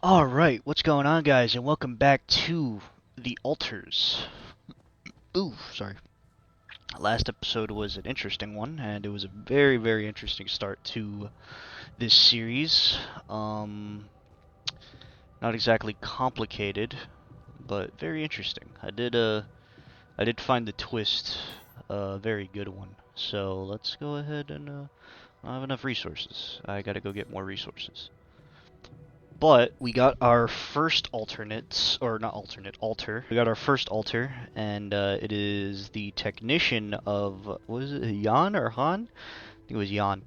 Alright, what's going on, guys, and welcome back to The Altars. Ooh, sorry. Last episode was an interesting one, and it was a very, very interesting start to this series. Not exactly complicated, but very interesting. I did find the twist a very good one. So let's go ahead and, I don't have enough resources. I gotta go get more resources. But we got our first alternate, or not alternate, altar. We got our first altar, and it is the technician of, what is it, Jan or Han? I think it was Jan.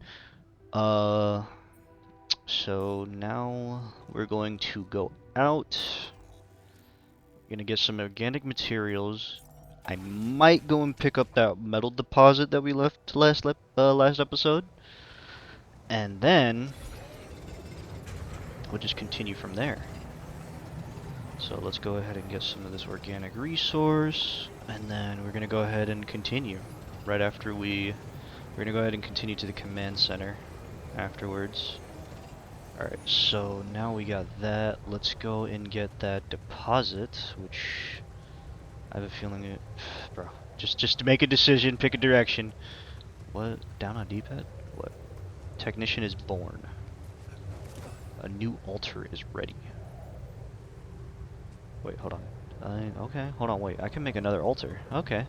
So now we're going to go out. We're gonna get some organic materials. I might go and pick up that metal deposit that we left last episode, and then we'll just continue from there. So let's go ahead and get some of this organic resource, and then we're going to go ahead and continue. Right after we're going to go ahead and continue to the command center afterwards. Alright, so now we got that. Let's go and get that deposit, which I have a feeling it... Bro, just to make a decision, pick a direction. What? Down on D-pad? What? Technician is born. A new altar is ready. Wait, hold on. Okay, hold on, wait. I can make another altar. Okay.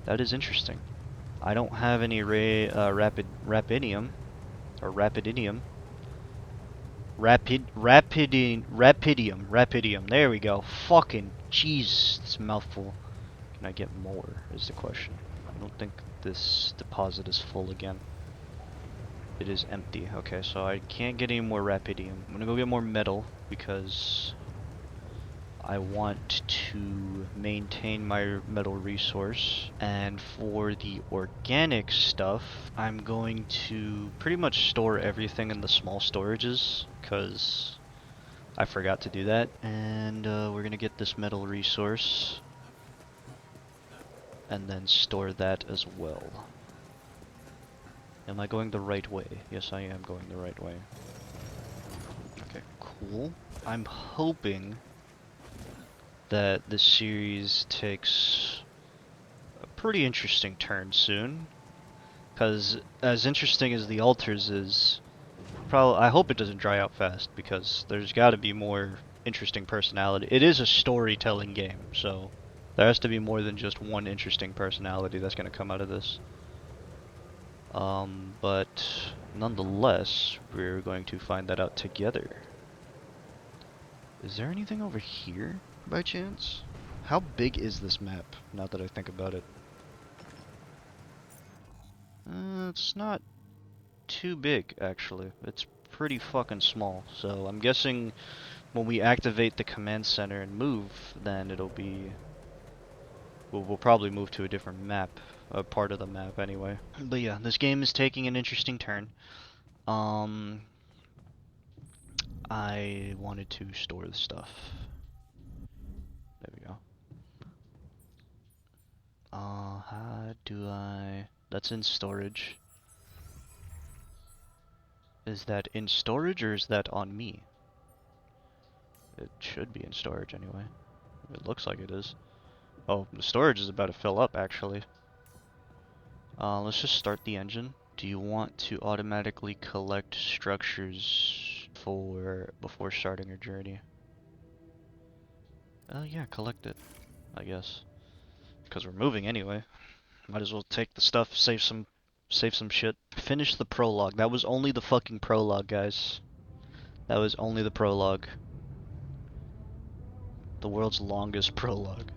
That is interesting. I don't have any rapidium. Or rapidium. Rapidium. There we go. Fucking jeez, it's a mouthful. Can I get more, is the question. I don't think this deposit is full again. It is empty. Okay, so I can't get any more rapidium. I'm gonna go get more metal, because I want to maintain my metal resource, and for the organic stuff, I'm going to pretty much store everything in the small storages, because I forgot to do that, and we're going to get this metal resource, and then store that as well. Am I going the right way? Yes, I am going the right way. Okay, cool. I'm hoping that this series takes a pretty interesting turn soon, because as interesting as the altars is, I hope it doesn't dry out fast, because there's got to be more interesting personality. It is a storytelling game, so there has to be more than just one interesting personality that's going to come out of this. But nonetheless, we're going to find that out together. Is there anything over here, by chance? How big is this map, now that I think about it? It's not too big, actually. It's pretty fucking small. So I'm guessing when we activate the command center and move, then it'll be... We'll probably move to a different map, a part of the map anyway. But yeah, this game is taking an interesting turn. I wanted to store the stuff. There we go. How do I... That's in storage. Is that in storage or is that on me? It should be in storage anyway. It looks like it is. Oh, the storage is about to fill up actually. Let's just start the engine. Do you want to automatically collect structures before starting your journey? Yeah, collect it, I guess. Because we're moving anyway. Might as well take the stuff, save some shit. Finish the prologue. That was only the fucking prologue, guys. That was only the prologue. The world's longest prologue.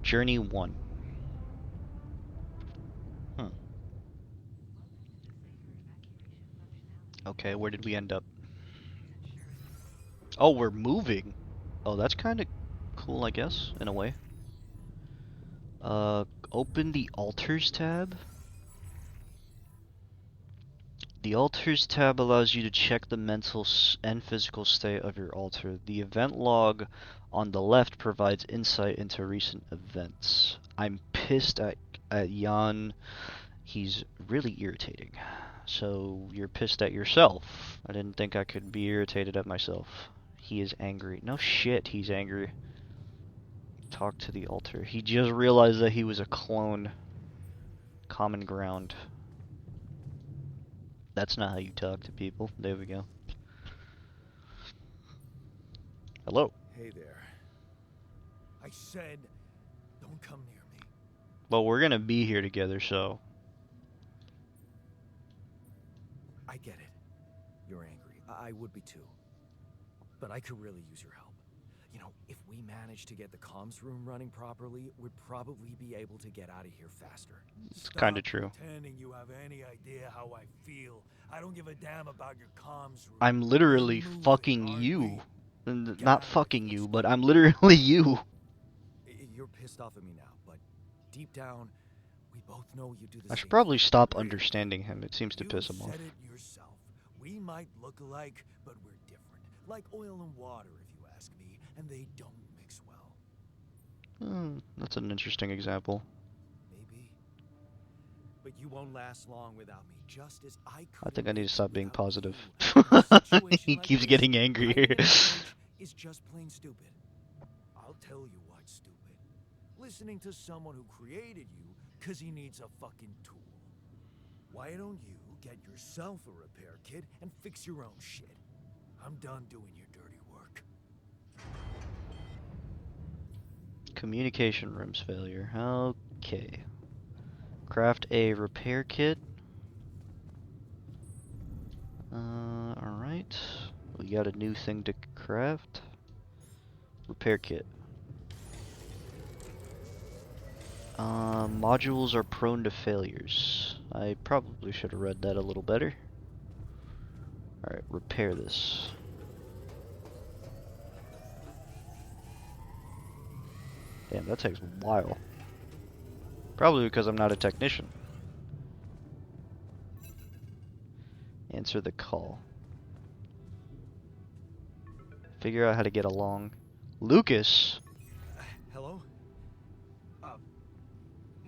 Journey 1. Okay, where did we end up? Oh, we're moving. Oh, that's kind of cool, I guess, in a way. Open the Altars tab. The Altars tab allows you to check the mental and physical state of your altar. The event log on the left provides insight into recent events. I'm pissed at Jan. He's really irritating. So you're pissed at yourself. I didn't think I could be irritated at myself. He is angry. No shit, he's angry. Talk to the altar. He just realized that he was a clone. Common ground. That's not how you talk to people. There we go. Hello. Hey there. I said, don't come near me. Well, we're gonna be here together, so. I get it. You're angry. I would be too. But I could really use your help. You know, if we manage to get the comms room running properly, we'd probably be able to get out of here faster. It's kind of true. Pretending you have any idea how I feel. I don't give a damn about your comms room. I'm literally fucking you. Not fucking you, but I'm literally you. You're pissed off at me now, but deep down, we both know you do the same. I should probably stop understanding him. It seems to piss him off. You said it yourself. We might look alike, but we're different. Like oil and water, if you ask me, and they don't mix well. That's an interesting example. Maybe. But you won't last long without me, just as I could. I think I need to stop being positive. You. He keeps getting angrier. It's just plain stupid. I'll tell you what's stupid. Listening to someone who created you because he needs a fucking tool. Why don't you get yourself a repair kit and fix your own shit? I'm done doing your dirty work. Communication rooms failure. Okay. Craft a repair kit. Alright. We got a new thing to craft. Repair kit. Modules are prone to failures. I probably should have read that a little better. Alright, repair this. Damn, that takes a while. Probably because I'm not a technician. Answer the call. Figure out how to get along. Lucas! Hello?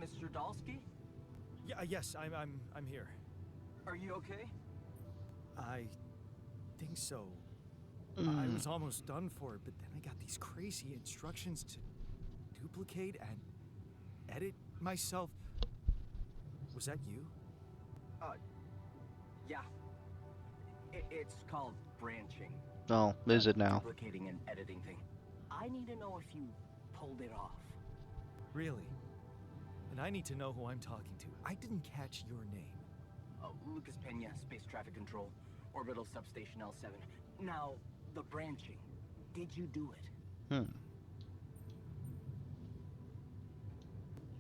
Mr. Dalsky? Yeah, yes, I'm here. Are you okay? I think so. I was almost done for it, but then I got these crazy instructions to duplicate and edit myself. Was that you? Yeah. It's called branching. Oh, is it now? Duplicating and editing thing. I need to know if you pulled it off. Really? And I need to know who I'm talking to. I didn't catch your name. Lucas Pena, Space Traffic Control, Orbital Substation L7. Now, the branching. Did you do it?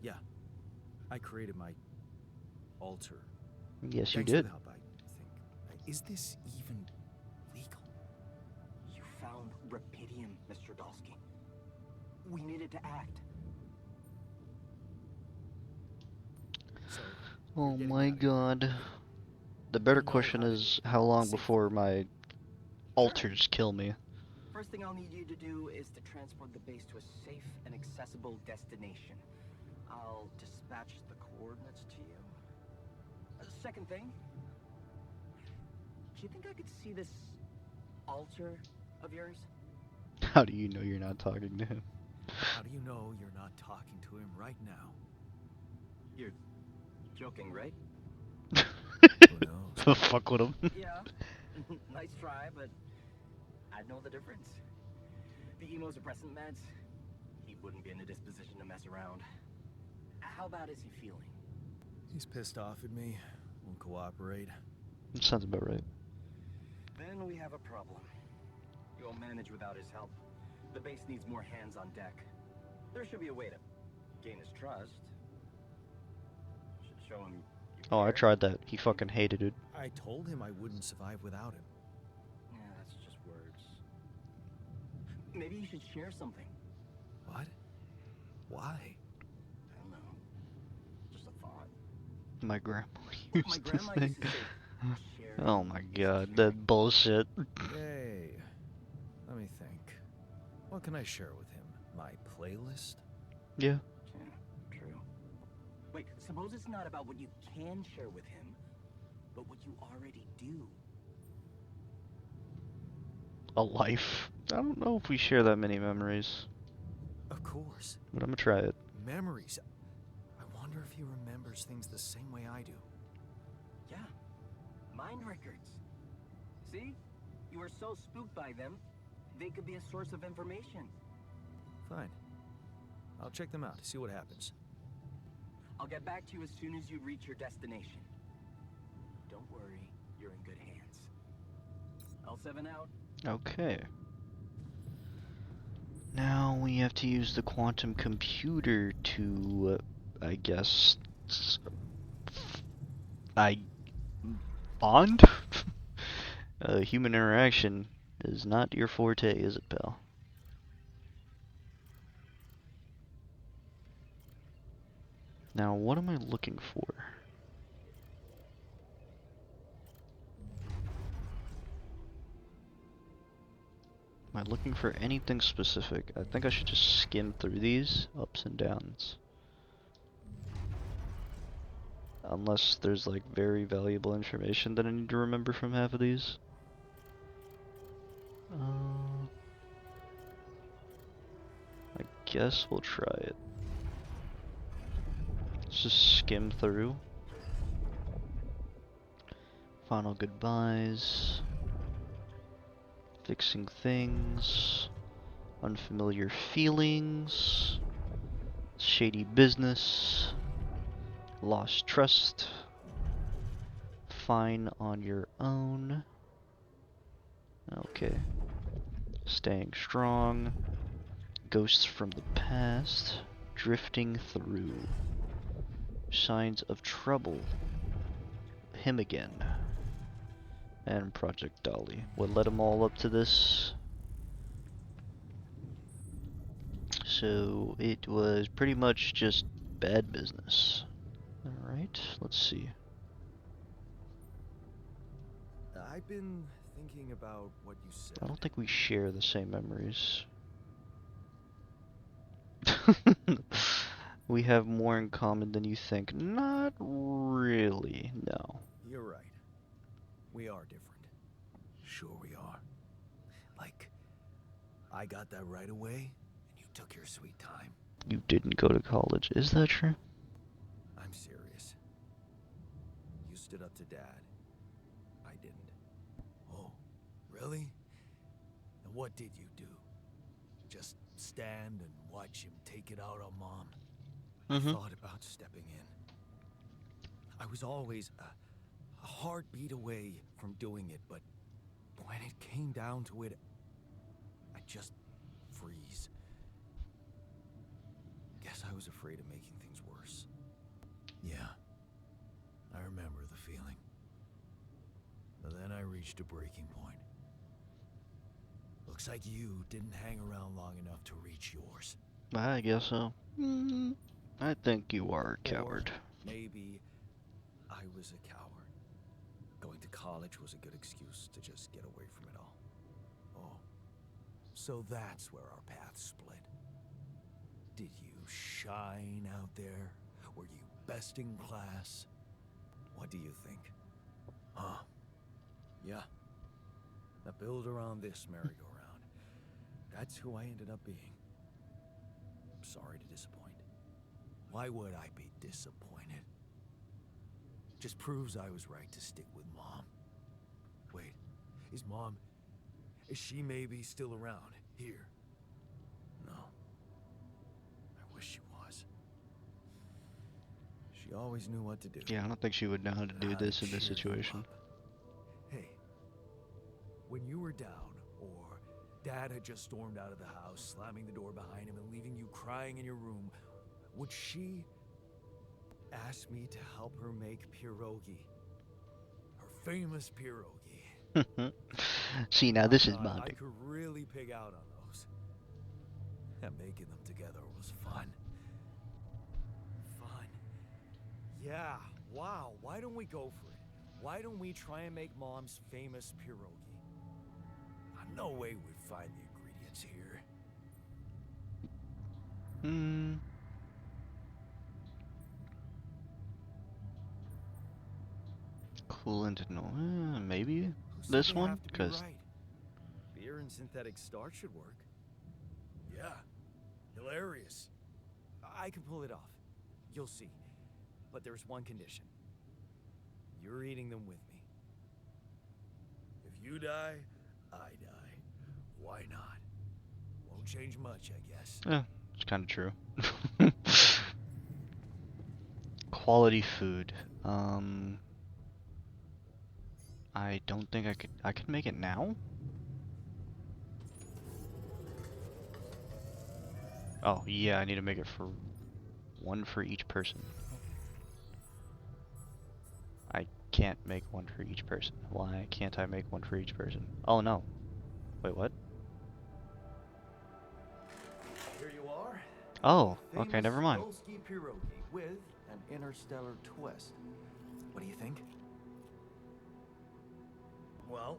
Yeah. I created my altar. Yes, you Thanks did. for the help, I think. Is this even legal? You found Rapidium, Mr. Dalsky. We needed to act. So, Oh my god. The better question is, how long before my altars kill me? First thing I'll need you to do is to transport the base to a safe and accessible destination. I'll dispatch the coordinates to you. Second thing, do you think I could see this altar of yours? How do you know you're not talking to him? how do you know you're not talking to him right now? You're joking, right? Who knows? The fuck with him? Yeah. Nice try, but I'd know the difference. The immunosuppressant meds, he wouldn't be in a disposition to mess around. How bad is he feeling? He's pissed off at me. Won't cooperate. Sounds about right. Then we have a problem. You won't manage without his help. The base needs more hands on deck. There should be a way to gain his trust. Should show him you Oh, I care. tried that. He fucking hated it. I told him I wouldn't survive without him. Yeah, that's just words. Maybe you should share something. What? Why? I don't know. Just a thought. My grandma My used to grandma say. used to say, sharing Oh my is god, caring. that bullshit. Hey, let me think. What can I share with him? My playlist? Yeah. Yeah, true. Wait, suppose it's not about what you can share with him, but what you already do. A life. I don't know if we share that many memories, Of course. but I'm gonna try it. Memories. I wonder if he remembers things the same way I do. Yeah, mind records. See? You were so spooked by them, they could be a source of information. Fine. I'll check them out, see what happens. I'll get back to you as soon as you reach your destination. Don't worry, you're in good hands. L7 out. Okay. Now we have to use the quantum computer to, I guess, bond? Human interaction is not your forte, is it, pal? Now, what am I looking for? Am I looking for anything specific? I think I should just skim through these ups and downs. Unless there's like very valuable information that I need to remember from half of these. I guess we'll try it. Let's just skim through. Final goodbyes. Fixing things. Unfamiliar feelings. Shady business. Lost trust. Fine on your own. Okay. Staying strong. Ghosts from the past. Drifting through. Signs of trouble. Him again. And Project Dolly. What led them all up to this? So it was pretty much just bad business. Alright, let's see. I've been thinking about what you said. I don't think we share the same memories. We have more in common than you think. Not really, no. You're right. We are different. Sure we are. Like, I got that right away, and you took your sweet time. You didn't go to college, is that true? I'm serious. You stood up to Dad. I didn't. Oh, really? And what did you do? Just stand and watch him take it out on Mom? I thought about stepping in. I was always a heartbeat away from doing it, but when it came down to it, I'd just freeze. Guess I was afraid of making things worse. Yeah, I remember the feeling. But then I reached a breaking point. Looks like you didn't hang around long enough to reach yours. I guess so. I think you are a coward. Or maybe I was a coward. Going to college was a good excuse to just get away from it all. Oh, so that's where our paths split. Did you shine out there? Were you best in class? What do you think? Huh? Yeah. Now build around this merry-go-round. That's who I ended up being. I'm sorry to disappoint. Why would I be disappointed? Just proves I was right to stick with Mom. Wait, is she maybe still around here? No. I wish she was. She always knew what to do. Yeah, I don't think she would know how to do this in this situation. Hey, when you were down, or Dad had just stormed out of the house, slamming the door behind him and leaving you crying in your room, would she ask me to help her make pierogi? Her famous pierogi. See, now this is I bonding. could really pig out on those. And making them together was fun. Fun. Yeah, wow, why don't we go for it? Why don't we try and make Mom's famous pierogi? No way we'd find the ingredients here. coolant and maybe Who said this they one, have to be because right? Beer and synthetic starch should work. Yeah, hilarious. I can pull it off. You'll see. But there's one condition. You're eating them with me. If you die, I die. Why not? Won't change much, I guess. it's kind of true. Quality food. I don't think I could make it now? Oh, yeah, I need to make it for one for each person. I can't make one for each person. Why can't I make one for each person? Oh no. Wait, what? Here you are. Oh, The okay, famous never mind. Dolsky pierogi with an interstellar twist. What do you think? Well,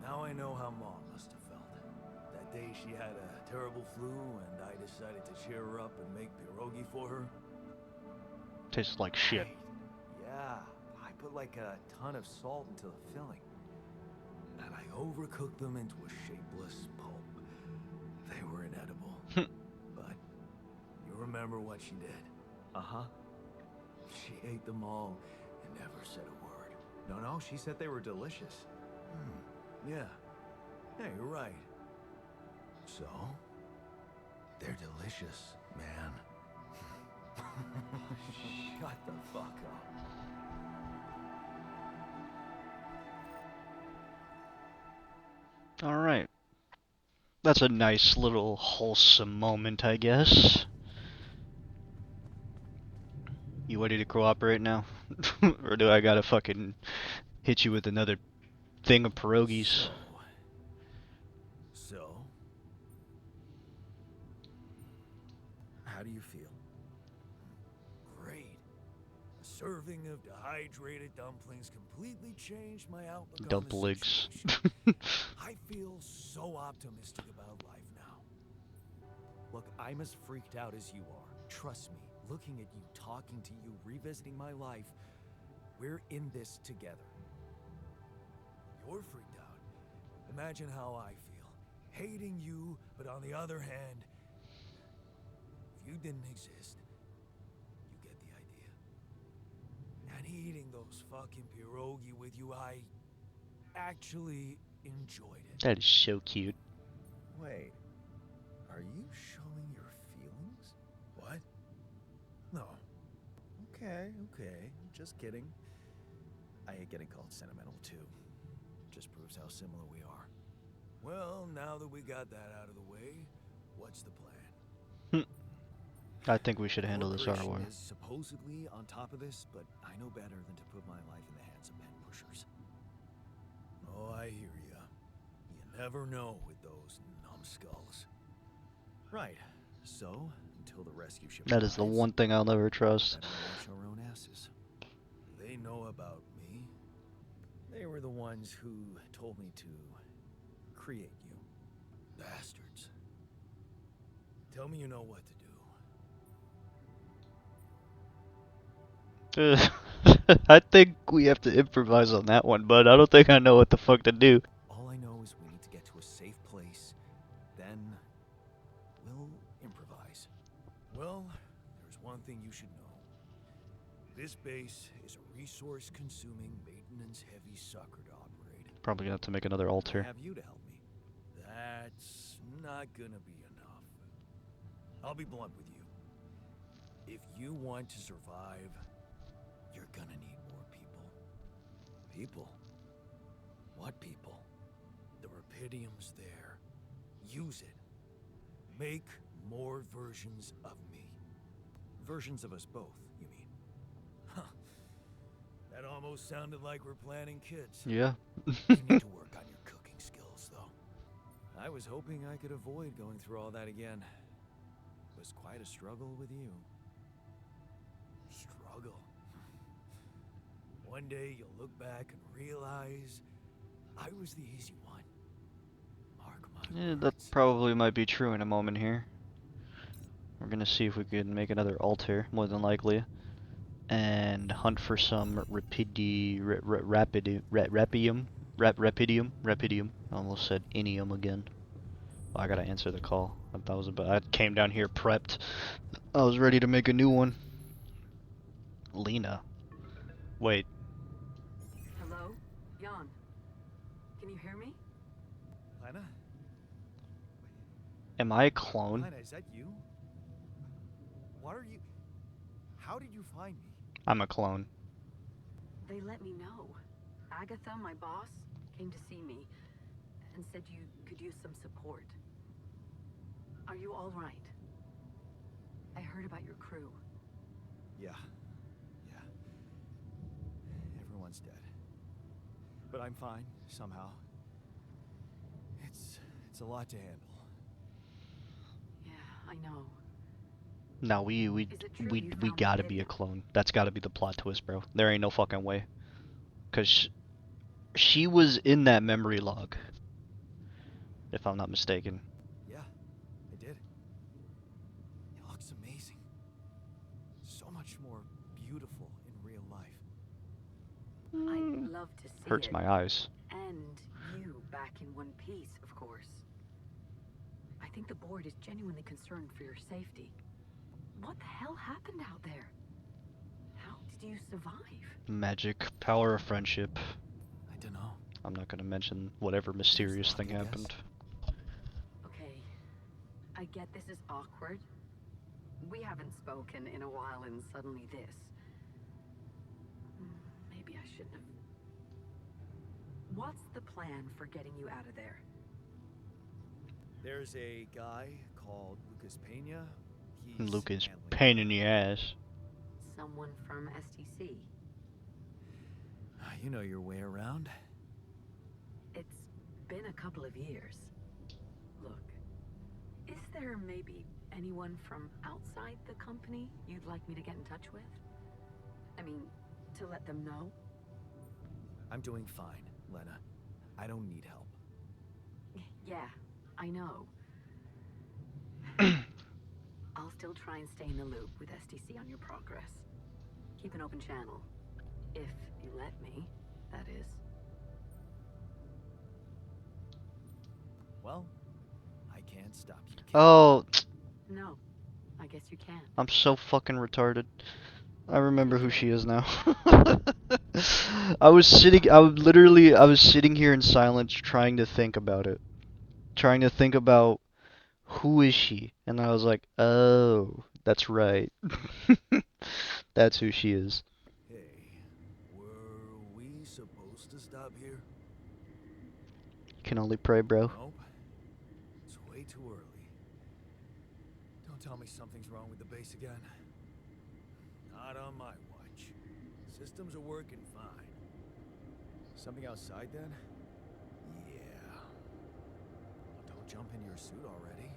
now I know how Mom must have felt. That day she had a terrible flu and I decided to cheer her up and make pierogi for her. Tastes like shit. Right. Yeah, I put like a ton of salt into the filling. And I overcooked them into a shapeless pulp. They were inedible. But you remember what she did? Uh-huh. She ate them all and never said a word. No, she said they were delicious. Yeah. Yeah, you're right. So, they're delicious, man. Shut the fuck up. Alright. That's a nice little wholesome moment, I guess. You ready to cooperate now? Or do I gotta fucking hit you with another thing of pierogies? So, how do you feel? Great. A serving of dehydrated dumplings completely changed my outlook on the Dumplings. situation. I feel so optimistic about life now. Look, I'm as freaked out as you are. Trust me, looking at you, talking to you, revisiting my life, we're in this together. You're freaked out. Imagine how I feel. Hating you, but on the other hand, if you didn't exist, you get the idea. And eating those fucking pierogi with you, I actually enjoyed it. That is so cute. Wait, are you showing your feelings? What? No. Okay, just kidding. I hate getting called sentimental too. Just proves how similar we are. Well, now that we got that out of the way, what's the plan? I think we should handle this our Corporation way. is supposedly on top of this, but I know better than to put my life in the hands of pen pushers. Oh, I hear ya. You never know with those numbskulls. Right. So, until the rescue ship That is the arrives, one thing I'll never trust. better watch our own asses. They know about me. They were the ones who told me to create you. Bastards. Tell me you know what to do. I think we have to improvise on that one, but I don't think I know what the fuck to do. All I know is we need to get to a safe place. Then we'll improvise. Well, there's one thing you should know. This base is a resource-consuming, maintenance-heavy sucker to operate. Probably gonna have to make another I altar. have you to help me. That's not gonna be enough. I'll be blunt with you. If you want to survive, you're gonna need more people. People? What people? The Rapidium's there. Use it. Make more versions of me. Versions of us both, you mean? Huh. That almost sounded like we're planning kids. Yeah. You need to work on your cooking skills, though. I was hoping I could avoid going through all that again. It was quite a struggle with you. Struggle? One day you'll look back and realize I was the easy one. Mark my Yeah, that words. probably might be true in a moment here. We're gonna see if we can make another altar, more than likely. and hunt for some rapidium. I almost said inium again. Oh, I gotta answer the call. I came down here prepped. I was ready to make a new one. Lena. Wait, Hello? Jan. Can you hear me? Lena? am I a clone? Lena, is that you? What are you... How did you find me? I'm a clone. They let me know. Agatha, my boss, came to see me and said you could use some support. Are you all right? I heard about your crew. Yeah. Everyone's dead. But I'm fine, somehow. It's a lot to handle. Yeah, I know. No, we Is it true you found gotta be a Lydia? clone. That's gotta be the plot twist, bro. There ain't no fucking way. 'Cause she was in that memory log, if I'm not mistaken. Yeah, I did. It looks amazing. So much more beautiful in real life. I'd love to see Hurts it. my eyes. And you back in one piece, of course. I think the board is genuinely concerned for your safety. What the hell happened out there? How did you survive? Magic, power of friendship. I don't know. I'm not gonna mention whatever mysterious luck, thing I guess. happened. Okay, I get this is awkward. We haven't spoken in a while and suddenly this. Maybe I shouldn't have. What's the plan for getting you out of there? There's a guy called Lucas Pena. He's Lucas, handling pain it. in the ass. Someone from STC. You know your way around. It's been a couple of years. Look, is there maybe anyone from outside the company you'd like me to get in touch with? I mean, to let them know? I'm doing fine, Lena. I don't need help. Yeah, I know. I'll still try and stay in the loop with STC on your progress. Keep an open channel. If you let me, that is. Well, I can't stop you. Oh, No, I guess you can. I'm so fucking retarded. I remember who she is now. I was sitting here in silence trying to think about it. Trying to think about who is she? And I was like, oh, that's right. That's who she is. Hey, were we supposed to stop here? Can only pray, bro. Nope. It's way too early. Don't tell me something's wrong with the base again. Not on my watch. Systems are working fine. Something outside then? Yeah. Don't jump in your suit already.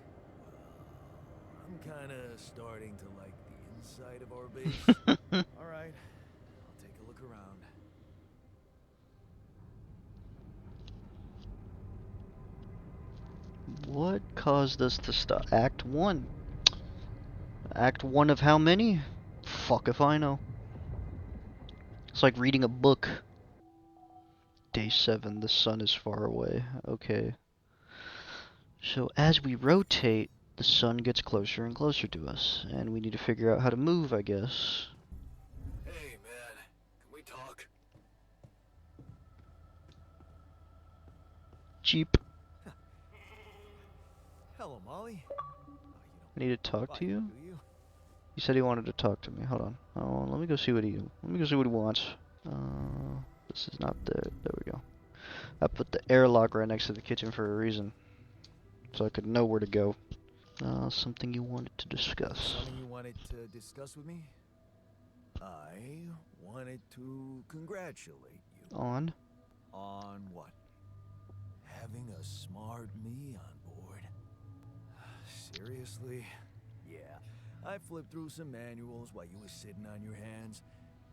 I'm kinda starting to like the inside of our base. Alright, I'll take a look around. What caused us to stop? Act 1. Act 1 of how many? Fuck if I know. It's like reading a book. Day 7, the sun is far away. Okay. So as we rotate, the sun gets closer and closer to us, and we need to figure out how to move, I guess. Hey, man. Can we talk? Jeep. Hello, Molly. I need to talk Why, to you? do you? He said he wanted to talk to me. Hold on. Oh, let me go see what he wants. This is not there. There we go. I put the airlock right next to the kitchen for a reason, so I could know where to go. Something you wanted to discuss. Something you wanted to discuss with me? I wanted to congratulate you. On? On what? Having a smart me on board. Seriously? Yeah. I flipped through some manuals while you were sitting on your hands.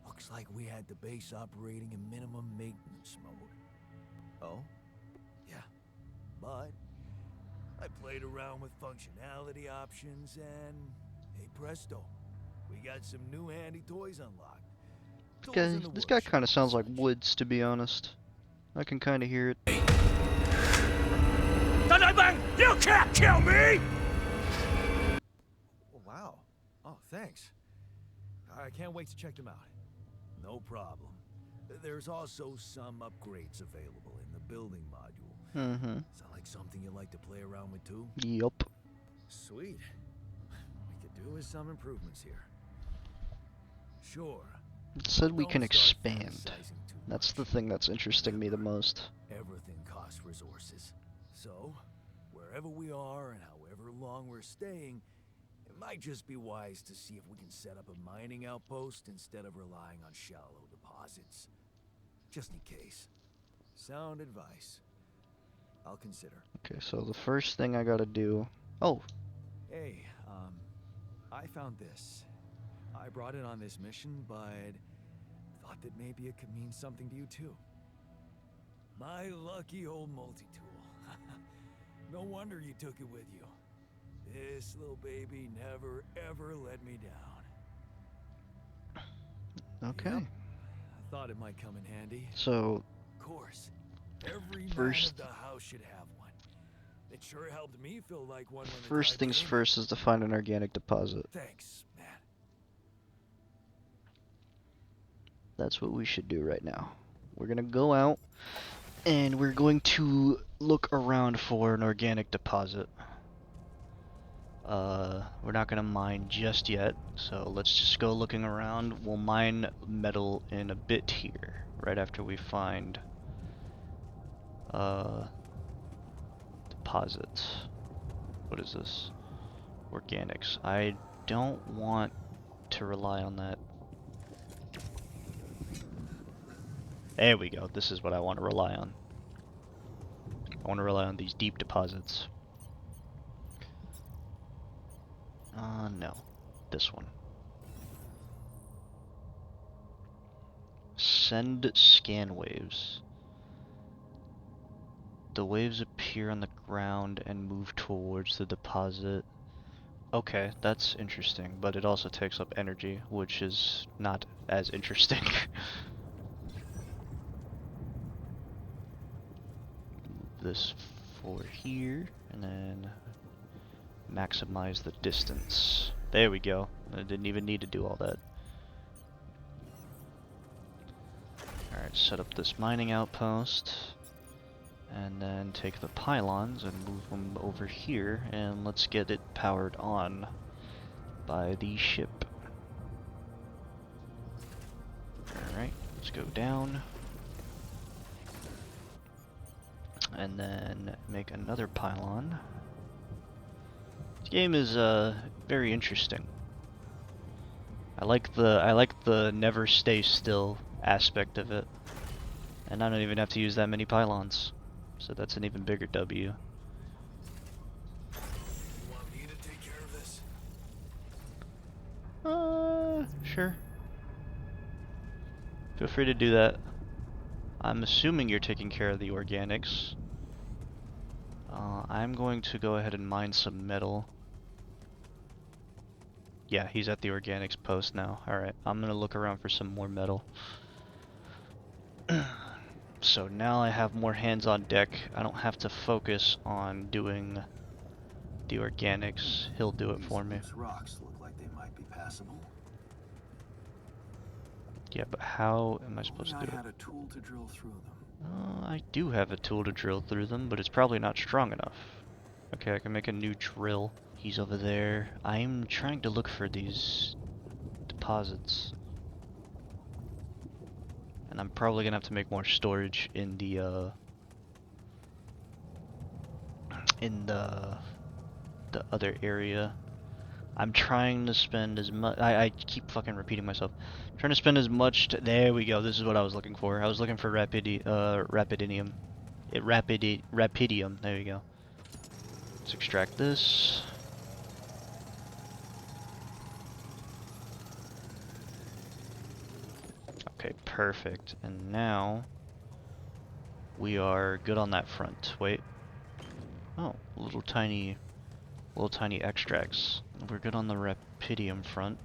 Looks like we had the base operating in minimum maintenance mode. Oh? Yeah. But I played around with functionality options and, hey presto, we got some new handy toys unlocked. Crystals in the This guy kind of workshop, sounds like such. Woods, to be honest. I can kind of hear it. You can't kill me! Oh, wow. Oh, thanks. I can't wait to check them out. No problem. There's also some upgrades available in the building module. Mm-hmm. Sound like something you like to play around with too? Yup. Sweet. We could do with some improvements here. Sure. It said we Don't can start expand. fantasizing too That's the much. thing that's interesting me the most. Everything costs resources. So, wherever we are and however long we're staying, it might just be wise to see if we can set up a mining outpost instead of relying on shallow deposits. Just in case. Sound advice. I'll consider. Okay, so the first thing I gotta do... Oh, Hey, I found this. I brought it on this mission, but thought that maybe it could mean something to you too. My lucky old multi-tool. No wonder you took it with you. This little baby never ever let me down. okay. Yep. I thought it might come in handy. So, Of course, every man First- of the house should have one. It sure helped me feel like one when the first time things came. first is to find an organic deposit. Thanks, man. That's what we should do right now. We're gonna go out, and we're going to look around for an organic deposit. We're not gonna mine just yet, so let's just go looking around. We'll mine metal in a bit here, right after we find deposits. What is this? Organics. I don't want to rely on that. There we go. This is what I want to rely on. I want to rely on these deep deposits. No. This one. Send scan waves. The waves appear on the ground and move towards the deposit. Okay, that's interesting, but it also takes up energy, which is not as interesting. This for here, and then maximize the distance. There we go. I didn't even need to do all that. Alright, set up this mining outpost, and then take the pylons and move them over here, and let's get it powered on by the ship. Alright, let's go down. And then make another pylon. This game is very interesting. I like the never stay still aspect of it. And I don't even have to use that many pylons. So that's an even bigger W. You want me to take care of this? Sure. Feel free to do that. I'm assuming you're taking care of the organics. I'm going to go ahead and mine some metal. Yeah, he's at the organics post now. Alright, I'm gonna look around for some more metal. So now I have more hands on deck. I don't have to focus on doing the organics. He'll do it for me. These rocks look like they might be passable. Yeah, but how am I supposed to do I it? had a tool to drill through them. I do have a tool to drill through them, but it's probably not strong enough. Okay, I can make a new drill. He's over there. I'm trying to look for these deposits. And I'm probably gonna have to make more storage in the other area. I'm trying to spend as much. I keep fucking repeating myself. I'm trying to spend as much. There we go. This is what I was looking for. I was looking for rapidium. Rapidium. There you go. Let's extract this. Okay, perfect. And now we are good on that front. Wait. Oh, little tiny extracts. We're good on the rapidium front.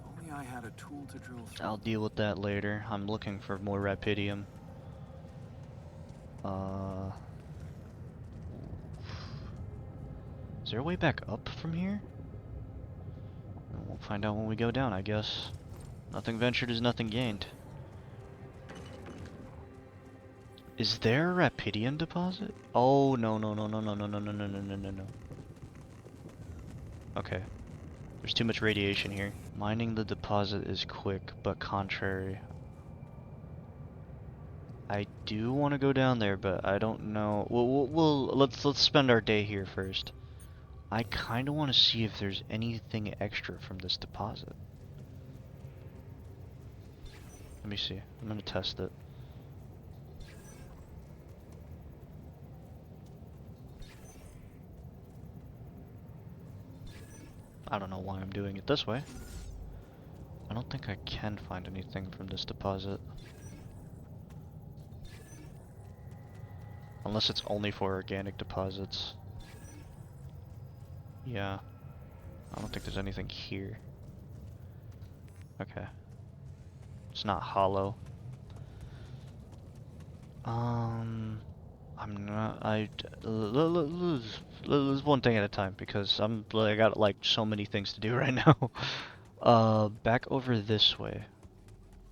Only I had a tool to drill through. I'll deal with that later. I'm looking for more rapidium. Is there a way back up from here? We'll find out when we go down, I guess. Nothing ventured is nothing gained. Is there a rapidium deposit? Oh, no, no, no, no, no, no, no, no, no, no, no, no, no. Okay. There's too much radiation here. Mining the deposit is quick, but contrary. I do want to go down there, but I don't know. Let's spend our day here first. I kind of want to see if there's anything extra from this deposit. Let me see. I'm gonna test it. I don't know why I'm doing it this way. I don't think I can find anything from this deposit. Unless it's only for organic deposits. Yeah. I don't think there's anything here. Okay. It's not hollow. I'm not. Let's one thing at a time because I got like so many things to do right now. Back over this way.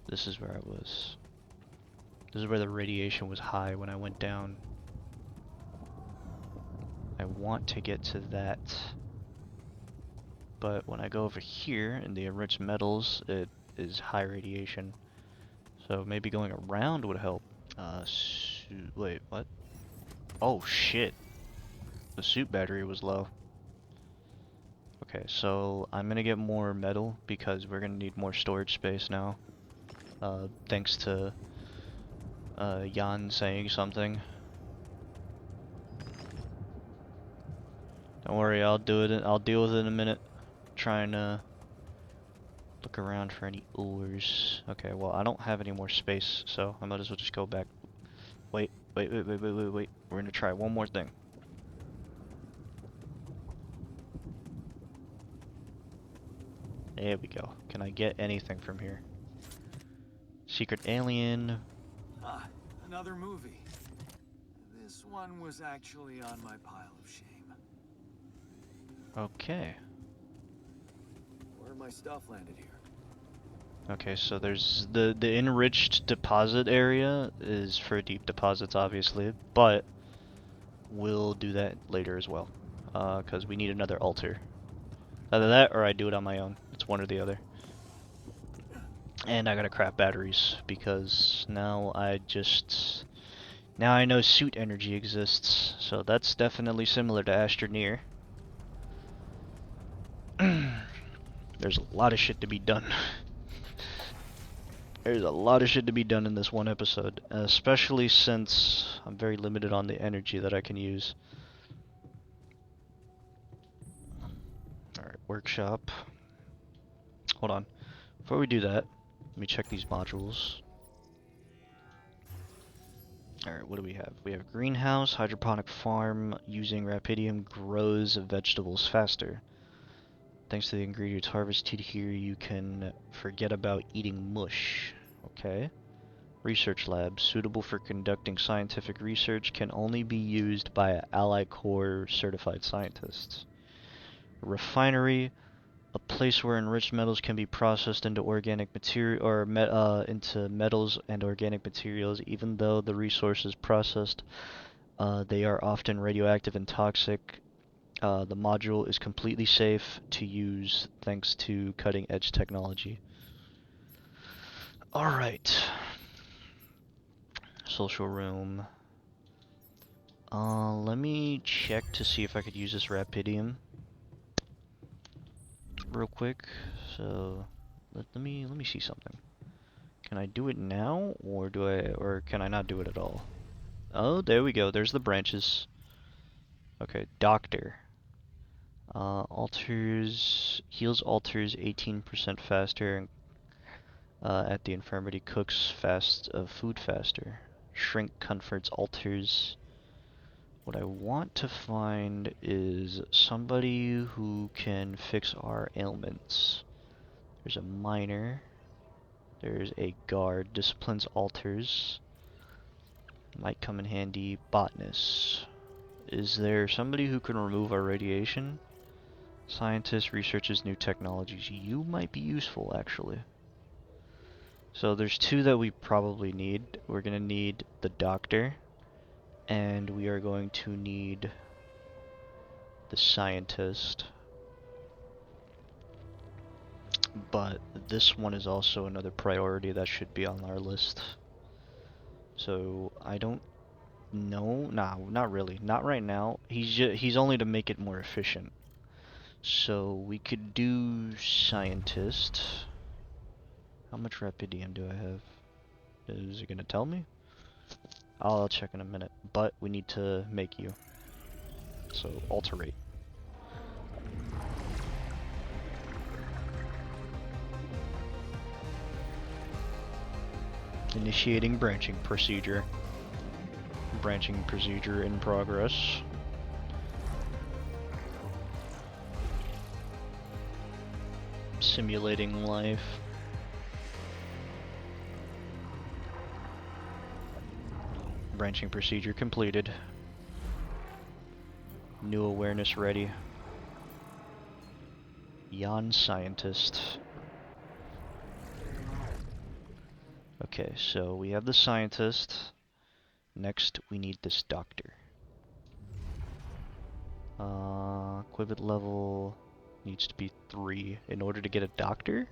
This is where I was. This is where the radiation was high when I went down. I want to get to that. But when I go over here in the enriched metals, it is high radiation. So maybe going around would help. Wait, what? Oh shit. The suit battery was low. Okay, so I'm gonna get more metal because we're gonna need more storage space now. Thanks to Jan saying something. Don't worry, I'll do it. I'll deal with it in a minute. Trying to look around for any ores. Okay, well I don't have any more space, so I might as well just go back. Wait. We're gonna try one more thing. There we go. Can I get anything from here? Secret alien. Ah, another movie. This one was actually on my pile of shame. Okay. Where my stuff landed here. Okay, so there's the enriched deposit area is for deep deposits, obviously, but we'll do that later as well, because we need another altar. Either that or I do it on my own. It's one or the other. And I gotta craft batteries because now I know suit energy exists, so that's definitely similar to Astroneer. There's a lot of shit to be done. There's a lot of shit to be done in this one episode, especially since I'm very limited on the energy that I can use. Alright, workshop. Hold on. Before we do that, let me check these modules. Alright, what do we have? We have greenhouse, hydroponic farm, using rapidium grows vegetables faster. Thanks to the ingredients harvested here, you can forget about eating mush. Okay. Research lab, suitable for conducting scientific research, can only be used by Allied Corps certified scientists. Refinery, a place where enriched metals can be processed into organic material or into metals and organic materials. Even though the resources processed, they are often radioactive and toxic. The module is completely safe to use thanks to cutting-edge technology. Alright. Social room. Let me check to see if I could use this rapidium real quick. So let me see something. Can I do it now, or can I not do it at all? Oh, there we go. There's the branches. Okay, doctor. Heals alters 18% faster at the infirmity, cooks food faster. Shrink comforts alters. What I want to find is somebody who can fix our ailments. There's a miner. There's a guard. Disciplines alters. Might come in handy. Botanist. Is there somebody who can remove our radiation? Scientist researches new technologies. You might be useful, actually. So there's two that we probably need. We're gonna need the doctor, and we are going to need the scientist. But this one is also another priority that should be on our list. So I don't know. No, not really. Not right now. He's only to make it more efficient. So we could do scientist. How much rapidium do I have? Is it gonna tell me? I'll check in a minute. But we need to make you. So alterate. Initiating branching procedure. Branching procedure in progress. Simulating life. Branching procedure completed. New awareness ready. Jan scientist. Okay, so we have the scientist. Next, we need this doctor. Equipment level needs to be 3 in order to get a doctor?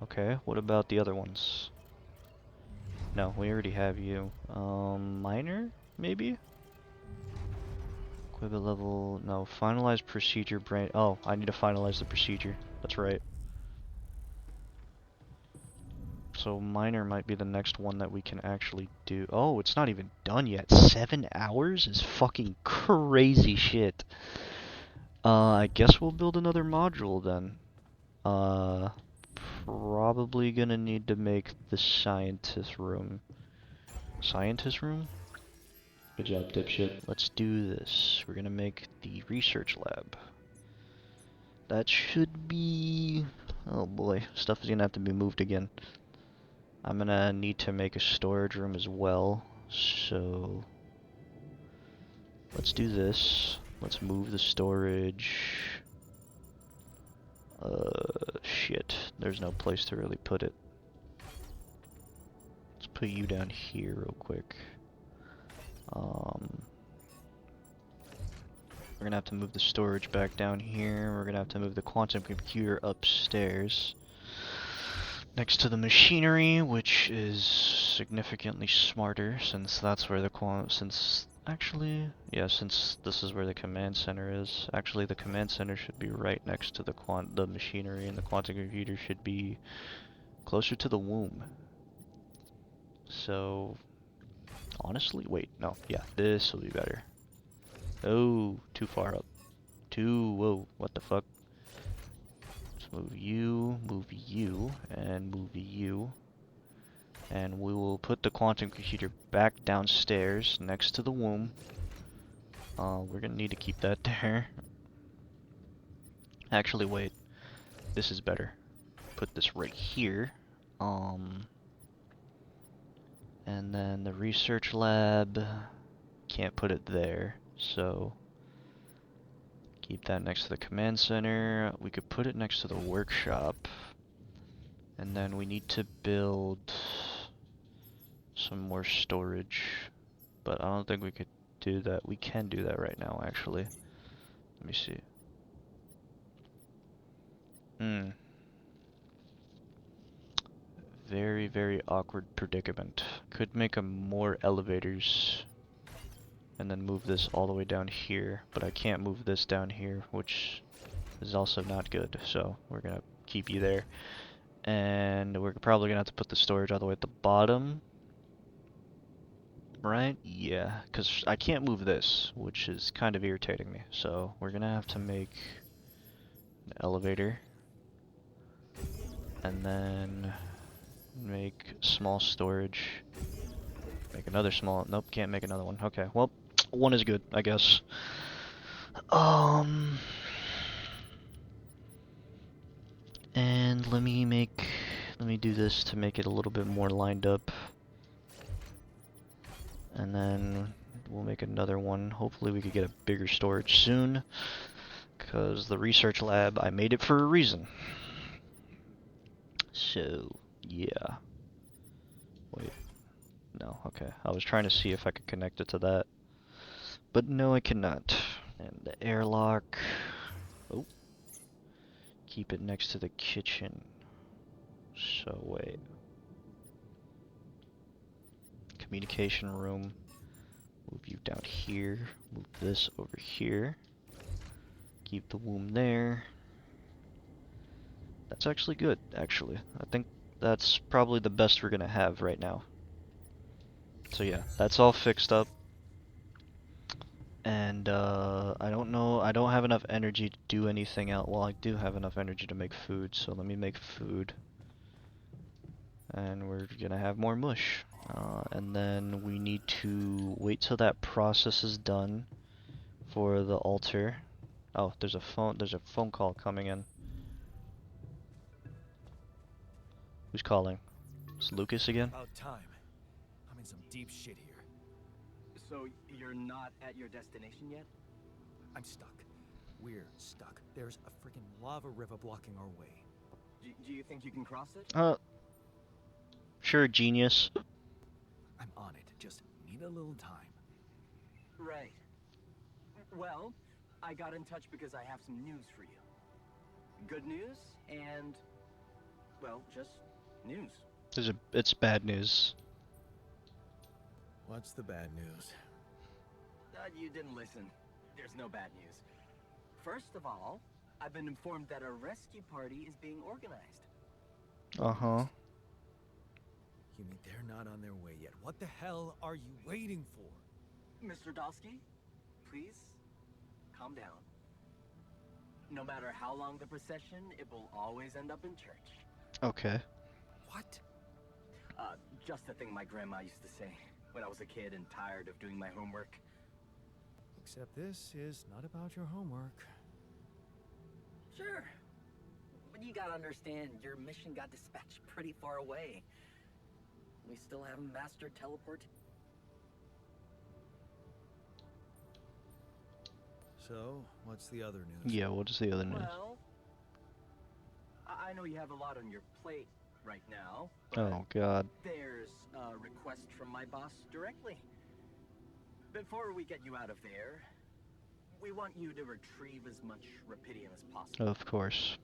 Okay, what about the other ones? No, we already have you. Minor, maybe? Equipment level, no, finalize procedure branch. Oh, I need to finalize the procedure. That's right. So minor might be the next one that we can actually do. Oh, it's not even done yet. 7 hours is fucking crazy shit. I guess we'll build another module then. Probably gonna need to make the scientist room. Scientist room? Good job, dipshit. Let's do this. We're gonna make the research lab. That should be... Oh boy, stuff is gonna have to be moved again. I'm gonna need to make a storage room as well, so let's do this. Let's move the storage. Shit, there's no place to really put it. Let's put you down here real quick. We're gonna have to move the storage back down here. We're gonna have to move the quantum computer upstairs, next to the machinery, which is significantly smarter since that's where the since this is where the command center is. Actually, the command center should be right next to the machinery, and the quantum computer should be closer to the womb. So, honestly, wait, no, yeah, this will be better. Oh, too far up. Whoa, what the fuck? Move you, and move you. And we will put the quantum computer back downstairs next to the womb. We're gonna need to keep that there. Actually, wait. This is better. Put this right here. And then the research lab. Can't put it there, so... keep that next to the command center. We could put it next to the workshop. And then we need to build some more storage. But I don't think we could do that. We can do that right now, actually. Let me see. Very, very awkward predicament. Could make more elevators. And then move this all the way down here, but I can't move this down here, which is also not good, so we're gonna keep you there. And we're probably gonna have to put the storage all the way at the bottom. Right? Yeah, because I can't move this, which is kind of irritating me. So we're gonna have to make an elevator. And then make small storage. Make another small... Nope, can't make another one. Okay, well, one is good, I guess. And let me do this to make it a little bit more lined up. And then we'll make another one. Hopefully we could get a bigger storage soon. Because the research lab, I made it for a reason. So, yeah. Wait. No, okay. I was trying to see if I could connect it to that. But no, I cannot. And the airlock. Oh. Keep it next to the kitchen. So, wait. Communication room. Move you down here. Move this over here. Keep the womb there. That's actually good, actually. I think that's probably the best we're gonna have right now. So yeah, that's all fixed up. And I don't know, I don't have enough energy to do anything else. Well, I do have enough energy to make food, so let me make food. And we're gonna have more mush. And then we need to wait till that process is done for the altar. Oh, there's a phone call coming in. Who's calling? It's Lucas again? About time. I'm in some deep shit here. So you're not at your destination yet? I'm stuck. We're stuck. There's a freaking lava river blocking our way. Do you think you can cross it? Sure, genius. I'm on it. Just need a little time. Right. Well, I got in touch because I have some news for you. Good news and, well, just news. It's bad news. What's the bad news? You didn't listen. There's no bad news. First of all, I've been informed that a rescue party is being organized. Uh-huh. You mean they're not on their way yet? What the hell are you waiting for? Mr. Dosky, please, calm down. No matter how long the procession, it will always end up in church. Okay. What? Just a thing my grandma used to say when I was a kid and tired of doing my homework. Except this is not about your homework. Sure. But you gotta understand, your mission got dispatched pretty far away. We still haven't mastered teleport. So, what's the other news? Yeah, what is the other news? Well, I know you have a lot on your plate right now, but Oh, God. there's a request from my boss directly. Before we get you out of there, we want you to retrieve as much Rapidium as possible. Of course.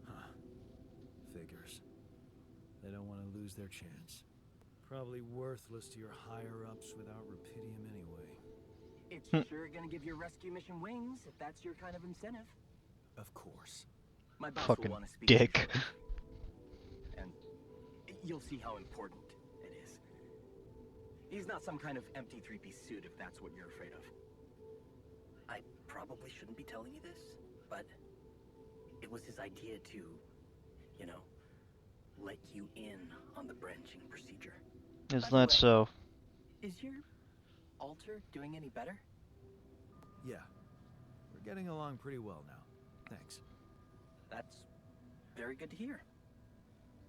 Huh. Figures. They don't want to lose their chance. Probably worthless to your higher-ups without Rapidium anyway. It's sure gonna give your rescue mission wings if that's your kind of incentive. Of course. My boss Fucking will want to speak to you dick. shortly. And you'll see how important it is. He's not some kind of empty three-piece suit if that's what you're afraid of. I probably shouldn't be telling you this, but it was his idea to, you know, let you in on the branching procedure. Is By the that way, so? Is your altar doing any better? Yeah. We're getting along pretty well now. Thanks. That's very good to hear.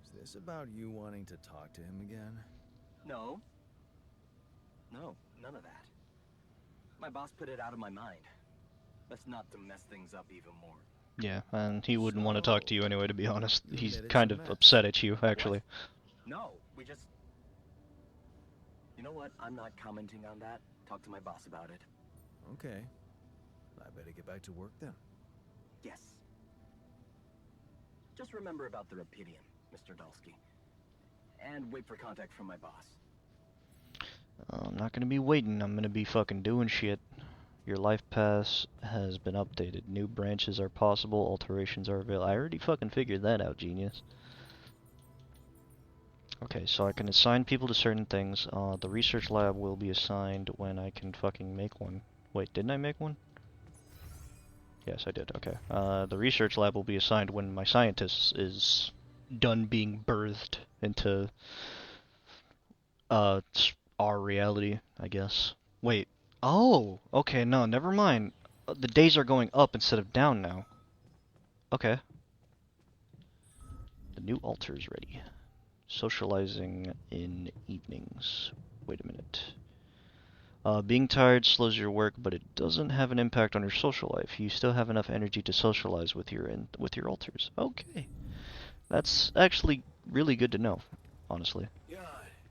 Is this about you wanting to talk to him again? No. No, none of that. My boss put it out of my mind. Best not to mess things up even more. Yeah, and he wouldn't want to talk to you anyway, to be honest. You He's admitted kind it's of a mess. upset at you, actually. No, we just... You know what? I'm not commenting on that. Talk to my boss about it. Okay. I better get back to work then. Yes. Just remember about the Rapidium, Mr. Dulski. And wait for contact from my boss. I'm not gonna be waiting, I'm gonna be fucking doing shit. Your life path has been updated. New branches are possible, alterations are available. I already fucking figured that out, genius. Okay, so I can assign people to certain things. The research lab will be assigned when I can fucking make one. Wait, didn't I make one? Yes, I did, okay. The research lab will be assigned when my scientist is done being birthed into, our reality, I guess. Wait. Oh! Okay, no, never mind. The days are going up instead of down now. Okay. The new altar is ready. Socializing in evenings. Wait a minute. Being tired slows your work, but it doesn't have an impact on your social life. You still have enough energy to socialize with your altars. Okay. That's actually really good to know, honestly. Jan,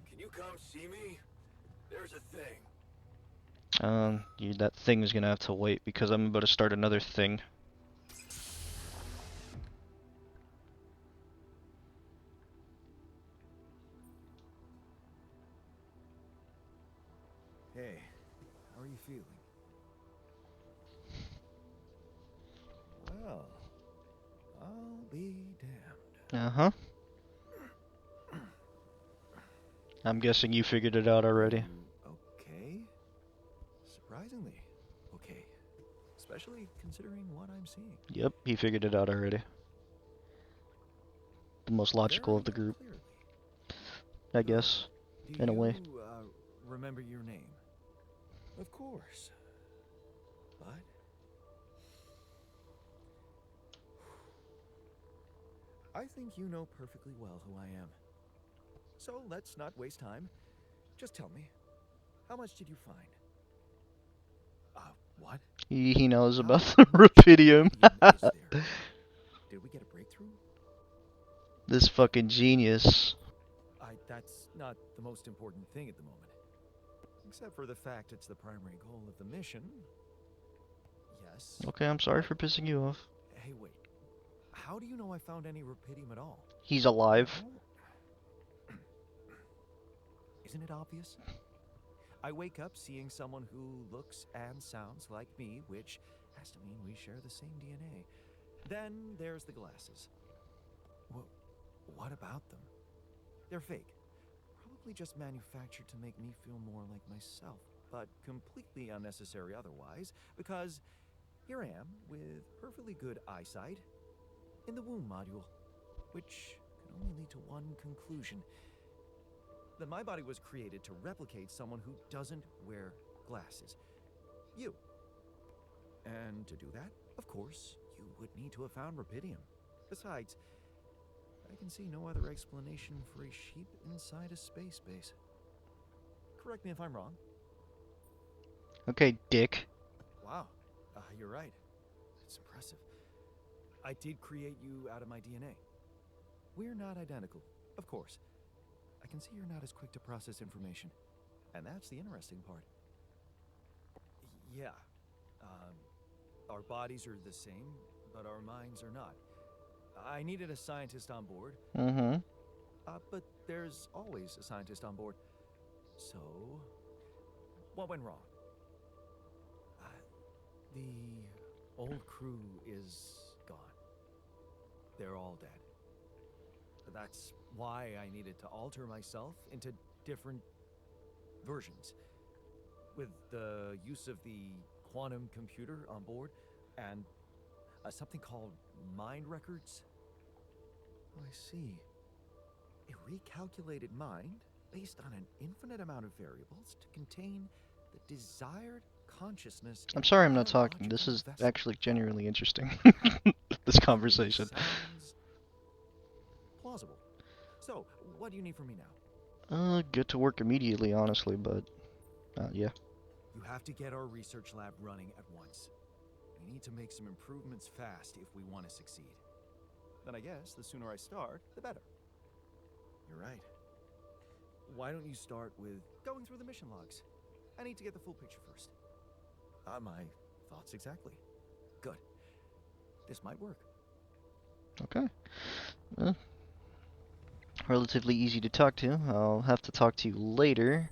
can you come see me? There's a thing. That thing is gonna have to wait because I'm about to start another thing. Hey, how are you feeling? Well, I'll be damned. Uh-huh. I'm guessing you figured it out already. Okay. Surprisingly, okay. Especially considering what I'm seeing. Yep, he figured it out already. The most logical Very of the group, clearly. I guess, Do in a way. you, remember your name? Of course. But I think you know perfectly well who I am. So let's not waste time. Just tell me, how much did you find? What? He knows How about the much Rupidium. rupium is there? Did we get a breakthrough? This fucking genius. That's not the most important thing at the moment. Except for the fact it's the primary goal of the mission. Yes. Okay, I'm sorry for pissing you off. Hey, wait. How do you know I found any rupidium at all? He's alive. No? Isn't it obvious? I wake up seeing someone who looks and sounds like me, which has to mean we share the same DNA. Then there's the glasses. What about them? They're fake. Probably just manufactured to make me feel more like myself, but completely unnecessary otherwise, because here I am with perfectly good eyesight in the womb module, which can only lead to one conclusion: that my body was created to replicate someone who doesn't wear glasses. You. And to do that, of course, you would need to have found rupidium. Besides, I can see no other explanation for a sheep inside a space base. Correct me if I'm wrong. Okay, dick. Wow, you're right. It's impressive. I did create you out of my DNA. We're not identical, of course. I can see you're not as quick to process information. And that's the interesting part. Yeah. Our bodies are the same, but our minds are not. I needed a scientist on board. Mm-hmm. But there's always a scientist on board. So, what went wrong? The old crew is gone. They're all dead. That's why I needed to alter myself into different versions. With the use of the quantum computer on board and something called mind records. Oh, I see. A recalculated mind based on an infinite amount of variables to contain the desired consciousness. I'm sorry I'm not talking. This is actually genuinely interesting. This conversation. Sounds plausible. So, what do you need from me now? Get to work immediately, honestly, but, yeah. You have to get our research lab running at once. We need to make some improvements fast if we want to succeed. Then I guess the sooner I start, the better. You're right. Why don't you start with going through the mission logs? I need to get the full picture first. My thoughts exactly. Good. This might work. Okay. Relatively easy to talk to. I'll have to talk to you later.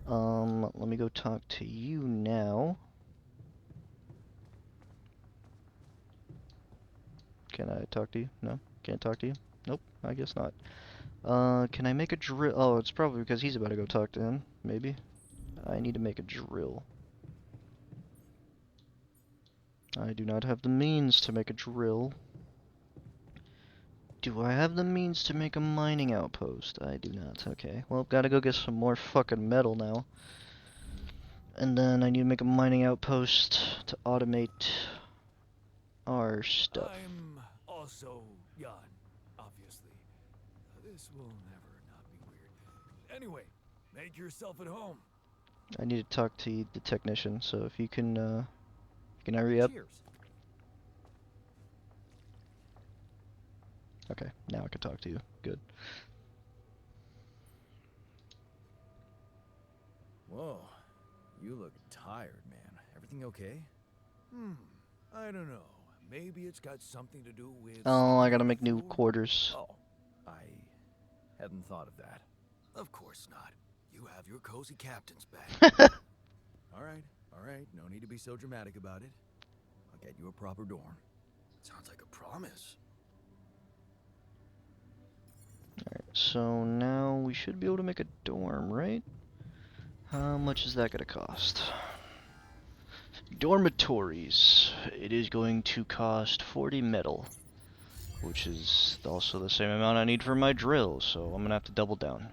Let me go talk to you now. Can I talk to you? No? Can't talk to you? Nope, I guess not. Can I make a drill? Oh, it's probably because he's about to go talk to him. Maybe. I need to make a drill. I do not have the means to make a drill. Do I have the means to make a mining outpost? I do not. Okay. Well, gotta go get some more fucking metal now. And then I need to make a mining outpost to automate our stuff. I'm also Jan, obviously. This will never not be weird. Anyway, make yourself at home. I need to talk to the technician, so if you can hurry up. Cheers. Okay, now I can talk to you. Good. Whoa, you look tired, man. Everything okay? I don't know. Maybe it's got something to do with... Oh, I gotta sleeping make on the new floor? quarters. Oh, I hadn't thought of that. Of course not. You have your cozy captain's bag. All right. No need to be so dramatic about it. I'll get you a proper dorm. Sounds like a promise. Alright, so now we should be able to make a dorm, right? How much is that gonna cost? Dormitories. It is going to cost 40 metal, which is also the same amount I need for my drill, so I'm gonna have to double down.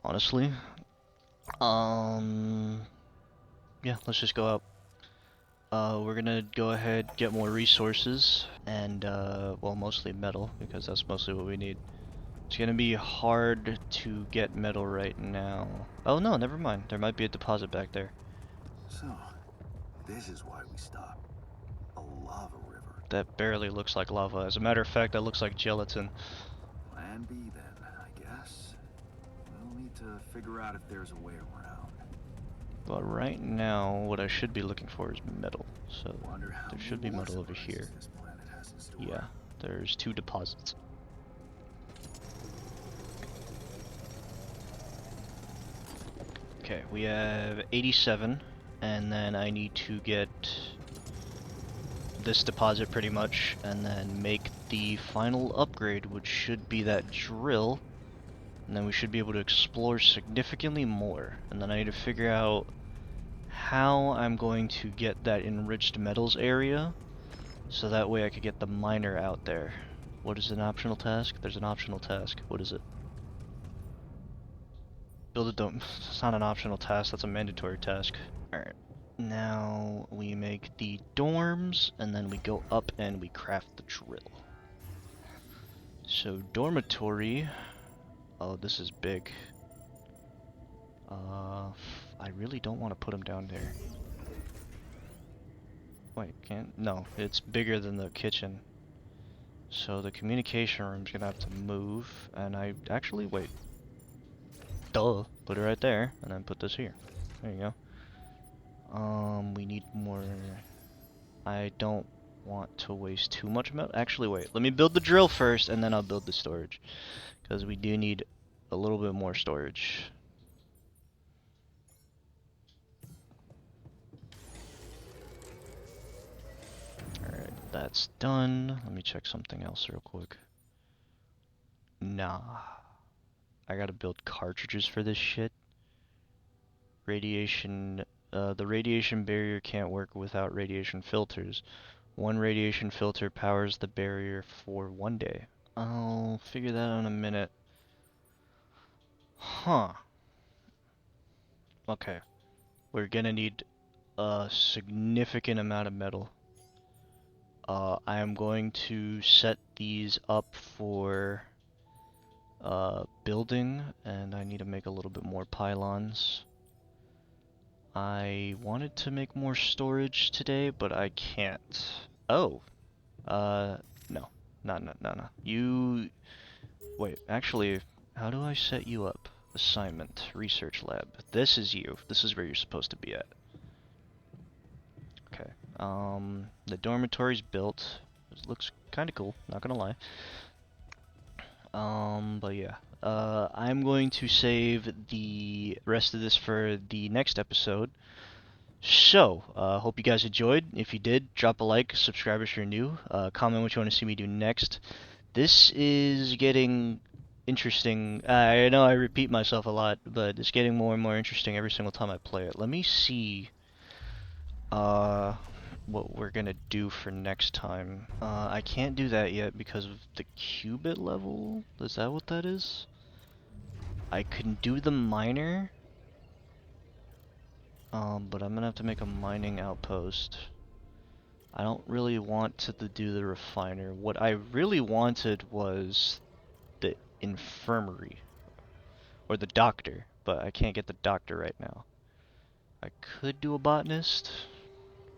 Honestly, yeah, let's just go out. We're gonna go ahead, get more resources, and, well, mostly metal, because that's mostly what we need. It's gonna be hard to get metal right now. Oh no, never mind. There might be a deposit back there. So, this is why we stopped. A lava river. That barely looks like lava. As a matter of fact, that looks like gelatin. Plan B then, I guess. We'll need to figure out if there's a way around. But right now, what I should be looking for is metal. So Wonder how there should be many metal over surprises here. this planet has in store. Yeah, there's 2 deposits. Okay, we have 87, and then I need to get this deposit pretty much, and then make the final upgrade, which should be that drill, and then we should be able to explore significantly more. And then I need to figure out how I'm going to get that enriched metals area, so that way I could get the miner out there. What is an optional task? There's an optional task. What is it? Build a dome. It's not an optional task, that's a mandatory task. Alright. Now we make the dorms, and then we go up and we craft the drill. So dormitory. Oh, this is big. I really don't want to put them down there. Wait, can't? No, it's bigger than the kitchen. So the communication room's gonna have to move, and I actually wait. Duh, put it right there, and then put this here. There you go. We need more. I don't want to waste too much metal. Actually, wait. Let me build the drill first, and then I'll build the storage, because we do need a little bit more storage. Alright, that's done. Let me check something else real quick. Nah. I gotta build cartridges for this shit. Radiation, the radiation barrier can't work without radiation filters. One radiation filter powers the barrier for 1 day. I'll figure that out in a minute. Huh. Okay. We're gonna need a significant amount of metal. I am going to set these up for building, and I need to make a little bit more pylons. I wanted to make more storage today, but I can't. Oh. No. No. You... Wait, actually, how do I set you up? Assignment, research lab. This is you. This is where you're supposed to be at. Okay. The dormitory's built. It looks kind of cool, not gonna lie. But yeah. I'm going to save the rest of this for the next episode. So, hope you guys enjoyed. If you did, drop a like, subscribe if you're new, comment what you want to see me do next. This is getting interesting. I know I repeat myself a lot, but it's getting more and more interesting every single time I play it. Let me see what we're gonna do for next time. I can't do that yet because of the qubit level. Is that what that is? I can do the miner, but I'm gonna have to make a mining outpost. I don't really want to do the refiner. What I really wanted was the infirmary, or the doctor, but I can't get the doctor right now. I could do a botanist.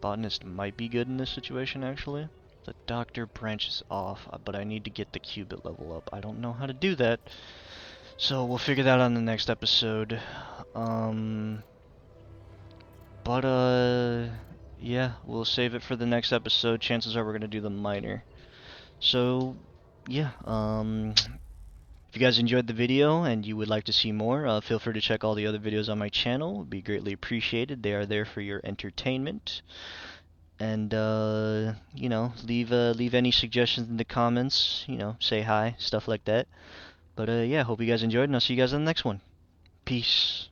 Botanist might be good in this situation, actually. The doctor branches off, but I need to get the qubit level up. I don't know how to do that, so we'll figure that out on the next episode. Yeah, we'll save it for the next episode. Chances are we're gonna do the miner. So, yeah, if you guys enjoyed the video and you would like to see more, feel free to check all the other videos on my channel. It would be greatly appreciated. They are there for your entertainment. And, you know, leave any suggestions in the comments, you know, say hi, stuff like that. But, yeah, hope you guys enjoyed, and I'll see you guys in the next one. Peace.